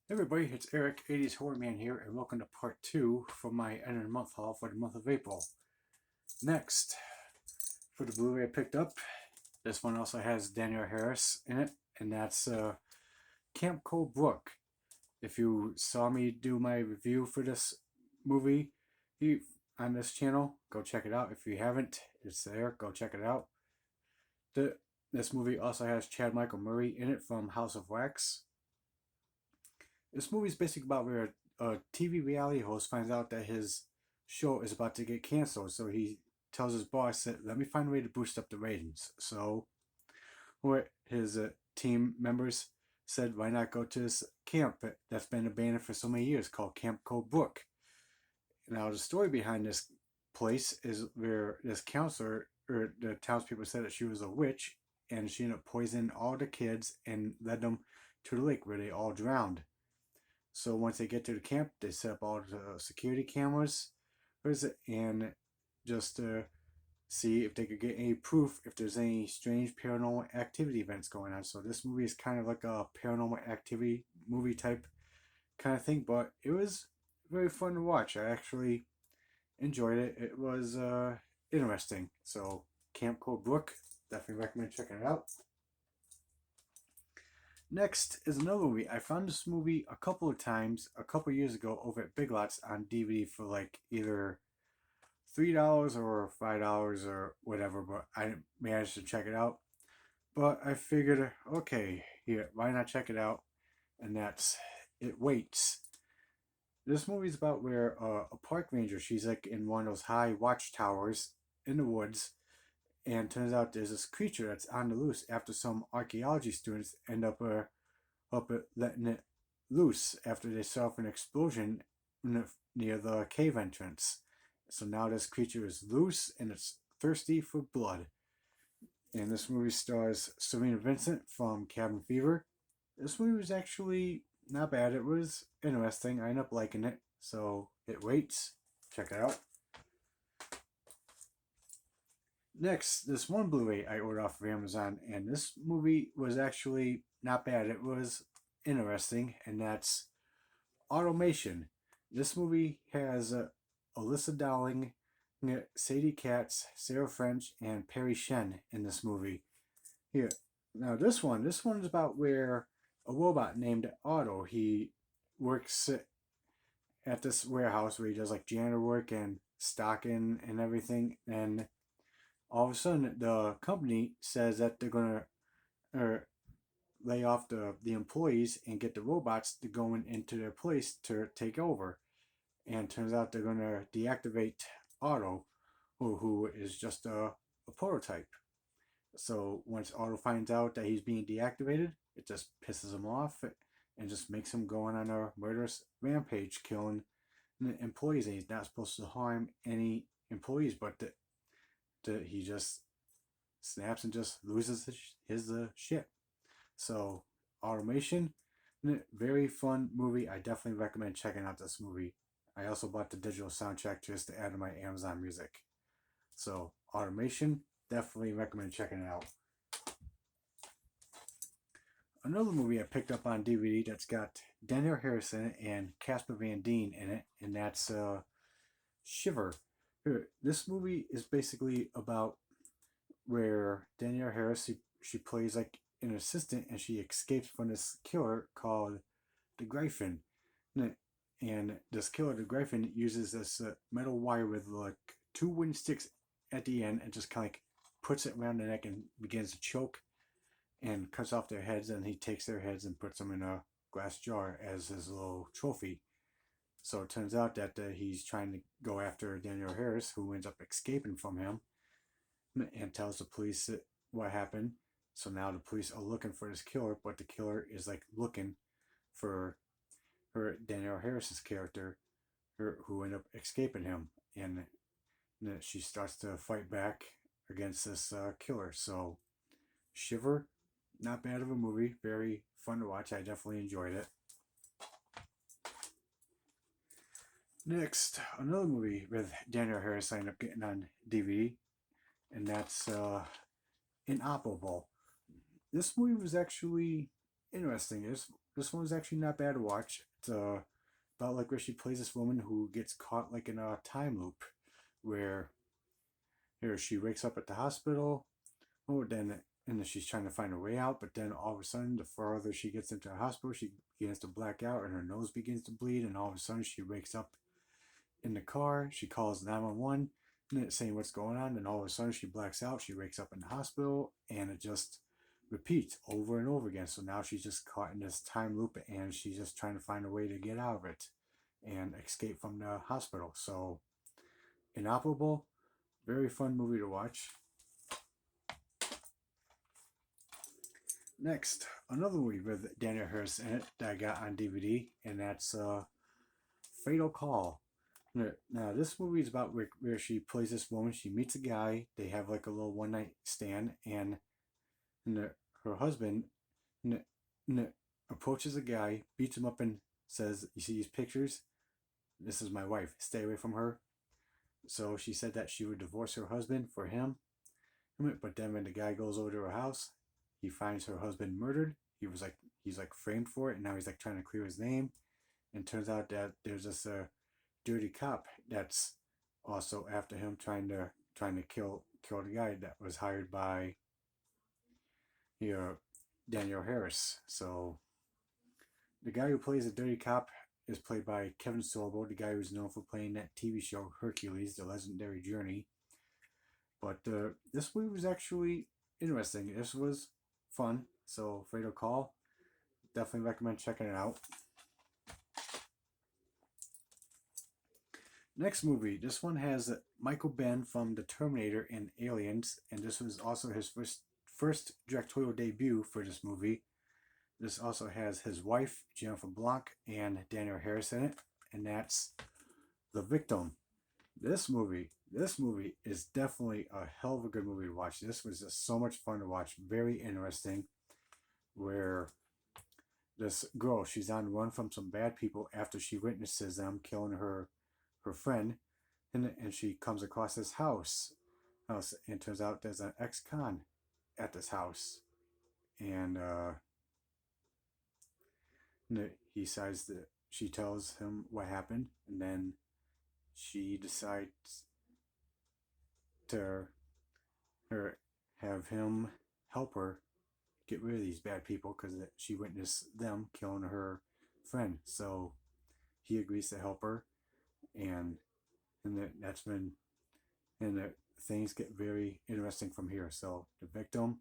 Hey everybody, it's Eric, 80s Horror Man here, and welcome to part 2 for my end of the month haul for the month of April. Next, for the Blu-ray I picked up, this one also has Daniel Harris in it, and that's Camp Cold Brook. If you saw me do my review for this movie on this channel, go check it out. If you haven't, it's there, go check it out. The, this movie also has Chad Michael Murray in it from House of Wax. This movie is basically about where a TV reality host finds out that his show is about to get canceled. So he tells his boss that let me find a way to boost up the ratings. So where his team members said, why not go to this camp that's been abandoned for so many years called Camp Cold Brook? Now the story behind this place is where this counselor or the townspeople said that she was a witch and she ended up poisoning all the kids and led them to the lake where they all drowned. So once they get to the camp, they set up all the security cameras and just see if they could get any proof if there's any strange paranormal activity events going on. So this movie is kind of like a paranormal activity movie type kind of thing, but it was very fun to watch. I actually enjoyed it. It was interesting. So Camp Cold Brook, definitely recommend checking it out. Next is another movie. I found this movie a couple of times a couple of years ago over at Big Lots on DVD for like either $3 or $5 or whatever, but I didn't manage to check it out. But I figured, okay, here, why not check it out? And that's It Waits. This movie's about where a park ranger, she's like in one of those high watchtowers in the woods, and turns out there's this creature that's on the loose after some archaeology students end up letting it loose after they saw an explosion near the cave entrance. So now this creature is loose and it's thirsty for blood. And this movie stars Serena Vincent from Cabin Fever. This movie was actually not bad. It was interesting. I ended up liking it. So It Waits. Check it out. Next, this one Blu-ray I ordered off of Amazon, and this movie was actually not bad. It was interesting, and that's Automation. This movie has Alyssa Dowling, Sadie Katz, Sarah French, and Perry Shen in this movie. Here, now this one is about where a robot named Otto, he works at this warehouse where he does like janitor work and stocking and everything, and all of a sudden the company says that they're gonna lay off the employees and get the robots to go into their place to take over. And turns out they're gonna deactivate Otto, who is just a prototype. So once Otto finds out that he's being deactivated, it just pisses him off and just makes him go on a murderous rampage, killing employees. And he's not supposed to harm any employees, but he just snaps and just loses his shit. So Automation, very fun movie. I definitely recommend checking out this movie. I also bought the digital soundtrack just to add to my Amazon Music. So Automation, definitely recommend checking it out. Another movie I picked up on DVD that's got Daniel Harrison and Casper Van Dien in it, and that's Shiver. This movie is basically about where Danielle Harris she plays like an assistant and she escapes from this killer called the Gryphon. And this killer, the Gryphon, uses this metal wire with like two wooden sticks at the end and just kind of like puts it around the neck and begins to choke and cuts off their heads. And he takes their heads and puts them in a glass jar as his little trophy. So it turns out that he's trying to go after Daniel Harris, who ends up escaping from him and tells the police what happened. So now the police are looking for this killer, but the killer is like looking for Danielle Harris's character, who ended up escaping him, and she starts to fight back against this killer. So Shiver, not bad of a movie, very fun to watch. I definitely enjoyed it. Next, another movie with Daniel Harris I ended up getting on DVD, and that's Inoperable. This movie was actually interesting. this one's actually not bad to watch. It's about like where she plays this woman who gets caught like in a time loop, where here she wakes up at the hospital. Oh, then and then she's trying to find a way out, but then all of a sudden, the farther she gets into the hospital, she begins to black out, and her nose begins to bleed, and all of a sudden, she wakes up in the car. She calls 911, and it's saying what's going on, and all of a sudden, she blacks out. She wakes up in the hospital, and it just repeats over and over again. So now she's just caught in this time loop, and she's just trying to find a way to get out of it and escape from the hospital. So, inoperable, very fun movie to watch. Next, another movie with Daniel Harris in it that I got on DVD, and that's Fatal Call. Now, this movie is about where she plays this woman. She meets a guy. They have like a little one night stand, and her husband approaches a guy, beats him up, and says, "You see these pictures? This is my wife. Stay away from her." So she said that she would divorce her husband for him. But then when the guy goes over to her house, he finds her husband murdered. He's like framed for it, and now he's like trying to clear his name. And turns out that there's this dirty cop that's also after him, trying to kill the guy that was hired by Daniel Harris. So the guy who plays the dirty cop is played by Kevin Sorbo, the guy who's known for playing that TV show Hercules: The Legendary Journey. But this movie was actually interesting. This was fun. So Fatal Call, definitely recommend checking it out. Next movie, this one has Michael Biehn from The Terminator and Aliens, and this was also his first directorial debut for this movie. This also has his wife, Jennifer Blanc, and Daniel Harris in it, and that's The Victim. This movie is definitely a hell of a good movie to watch. This was just so much fun to watch. Very interesting, where this girl, she's on the run from some bad people after she witnesses them killing her friend, and she comes across this house, and turns out there's an ex-con at this house, and he says that she tells him what happened, and then she decides to have him help her get rid of these bad people because she witnessed them killing her friend. So he agrees to help her, and that's when things get very interesting from here. So The Victim,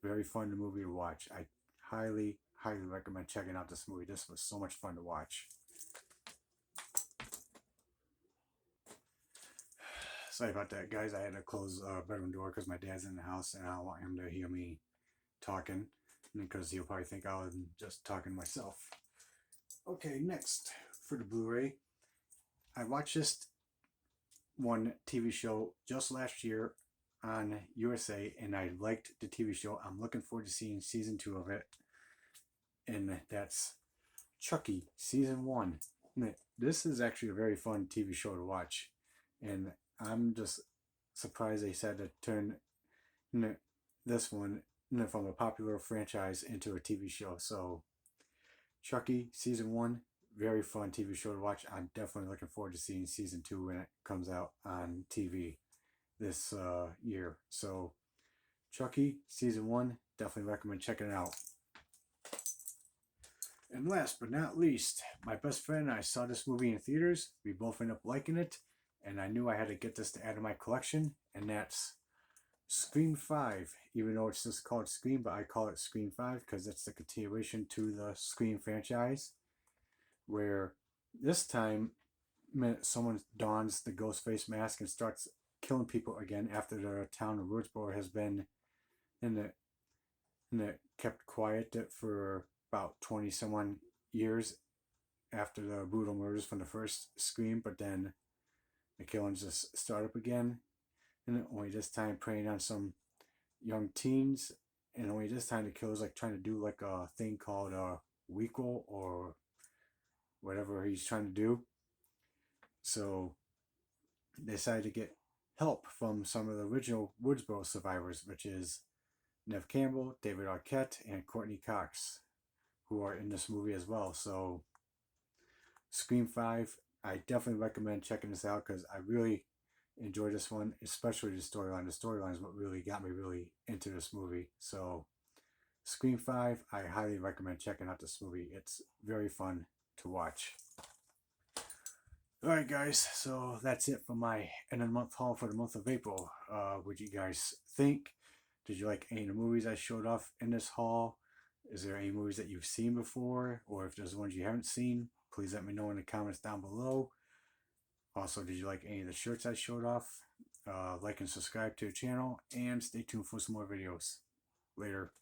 very fun movie to watch. I highly recommend checking out this movie. This was so much fun to watch. Sorry about that, guys. I had to close the bedroom door because my dad's in the house, and I don't want him to hear me talking, because he'll probably think I'm just talking to myself. Okay, next for the Blu-ray, I watched this one TV show just last year on USA, and I liked the TV show. I'm looking forward to seeing season 2 of it, and that's Chucky season 1. This is actually a very fun TV show to watch, and I'm just surprised they decided to turn this one from a popular franchise into a TV show. So Chucky season 1, very fun TV show to watch. I'm definitely looking forward to seeing season 2 when it comes out on TV this year. So Chucky season 1, definitely recommend checking it out. And last but not least, my best friend and I saw this movie in theaters. We both ended up liking it, and I knew I had to get this to add to my collection, and that's Scream 5. Even though it's just called Scream, but I call it Scream 5 because it's the continuation to the Scream franchise, where this time someone dons the ghost face mask and starts killing people again after the town of Woodsboro has been kept quiet for about 20 someone years after the brutal murders from the first Scream. But then the killings just start up again, and only this time preying on some young teens, and only this time the killer's like trying to do like a thing called a weequel or whatever he's trying to do. So they decided to get help from some of the original Woodsboro survivors, which is Nev Campbell, David Arquette, and Courtney Cox, who are in this movie as well. So Scream 5, I definitely recommend checking this out because I really enjoyed this one, especially the storyline. The storyline is what really got me really into this movie. So Scream 5, I highly recommend checking out this movie. It's very fun to watch. Alright guys, so that's it for my end of the month haul for the month of April. What do you guys think? Did you like any of the movies I showed off in this haul? Is there any movies that you've seen before? Or if there's ones you haven't seen, please let me know in the comments down below. Also, did you like any of the shirts I showed off? Like and subscribe to the channel, and stay tuned for some more videos. Later.